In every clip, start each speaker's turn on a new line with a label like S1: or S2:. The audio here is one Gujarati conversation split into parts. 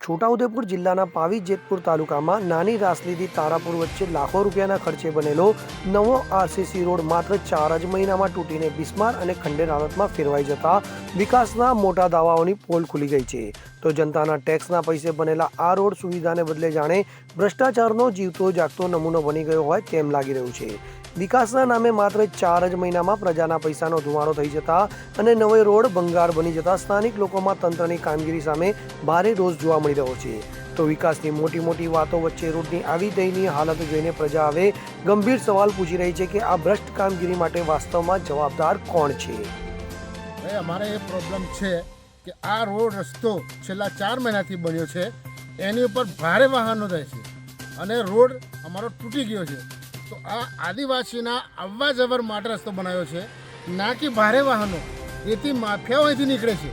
S1: છોટાઉદેપુર જિલ્લાના પાવી જેતપુર તાલુકામાં નાની રાસલીથી તારાપુર વચ્ચે લાખો રૂપિયાના ખર્ચે બનેલો નવો આરસીસી રોડ માત્ર 4 જ મહિનામાં તૂટીને બિસ્માર અને ખંડેર હાલતમાં ફેરવાઈ જતા વિકાસના મોટા દાવાઓની પોલ ખુલી ગઈ છે. તો જનતાના ટેક્સના પૈસે બનેલા આ રોડ સુવિધાને બદલે જાણે ભ્રષ્ટાચારનો જીવતો જાગતો નમૂનો બની ગયો હોય તેમ લાગી રહ્યું છે. વિકાસના નામે માત્ર 4 જ મહિનામાં પ્રજાના પૈસાનો ધુમાડો થઈ જતા અને નવો રોડ ભંગાર બની જતા સ્થાનિક લોકોમાં તંત્રની કામગીરી સામે ભારે રોષ જોવા મળી રહ્યો છે. તો વિકાસની મોટી વાતો વચ્ચે રોડની આવી દયનીય હાલત જોઈને પ્રજા હવે ગંભીર સવાલ પૂછી રહી છે કે આ ભ્રષ્ટ કામગીરી માટે વાસ્તવમાં જવાબદાર કોણ છે.
S2: અમારે એ પ્રોબ્લેમ છે કે આ રોડ રસ્તો છેલ્લા 4 મહિનાથી બન્યો છે, એની ઉપર ભારે વાહનો જાય છે અને રોડ અમારો તૂટી ગયો છે. તો આ આદિવાસીના આવવા જવર માટે રસ્તો બનાવ્યો છે, ના કે ભારે વાહનો એથી માફિયાઓ અહીંથી નીકળે છે.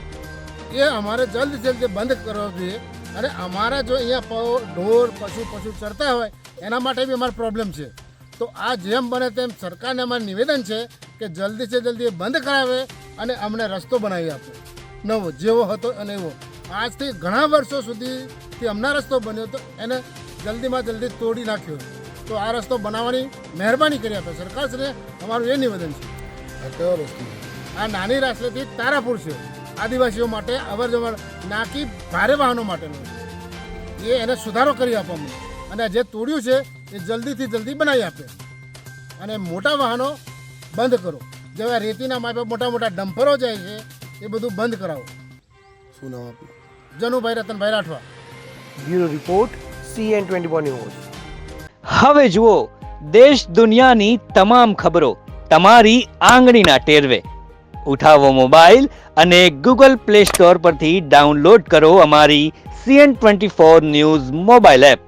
S2: એ અમારે જલ્દ બંધ કરવો જોઈએ અને અમારા જો અહીંયા ઢોર પશુ ચરતા હોય એના માટે બી અમારો પ્રોબ્લેમ છે. તો આ જેમ બને તેમ સરકારને અમારું નિવેદન છે કે જલ્દી એ બંધ કરાવે અને અમને રસ્તો બનાવી આપે નવો જેવો હતો અને એવો. આજથી ઘણા વર્ષો સુધીથી અમના રસ્તો બન્યો તો એને જલ્દી તોડી નાખ્યો. તો આ રસ્તો બનાવવાની મહેરબાની કરી આપે સરકારશ્રીને અમારું એ નિવેદન છે. આ કયો રસ્તો? આ નાની રાસલીથી તારાપુર છે, આદિવાસીઓ માટે અવર જવર નાકી ભારે વાહનો માટેનો એને સુધારો કરી આપો અમને અને જે તોડ્યું છે એ જલ્દી બનાવી આપે અને મોટા વાહનો બંધ કરો. જેવા રેતીના માપે મોટા ડમ્પરો જાય છે એ બધું બંધ કરાવો. શું નામ આપ્યું? Janubhai Ratanbhai Rathwa.
S1: Bureau report CN24 news.
S3: હવે જુઓ દેશ દુનિયાની તમામ ખબરો તમારી આંગળીના ટેરવે. ઉઠાવો મોબાઈલ અને Google Play Store પરથી ડાઉનલોડ કરો અમારી CN24 ન્યૂઝ મોબાઈલ એપ.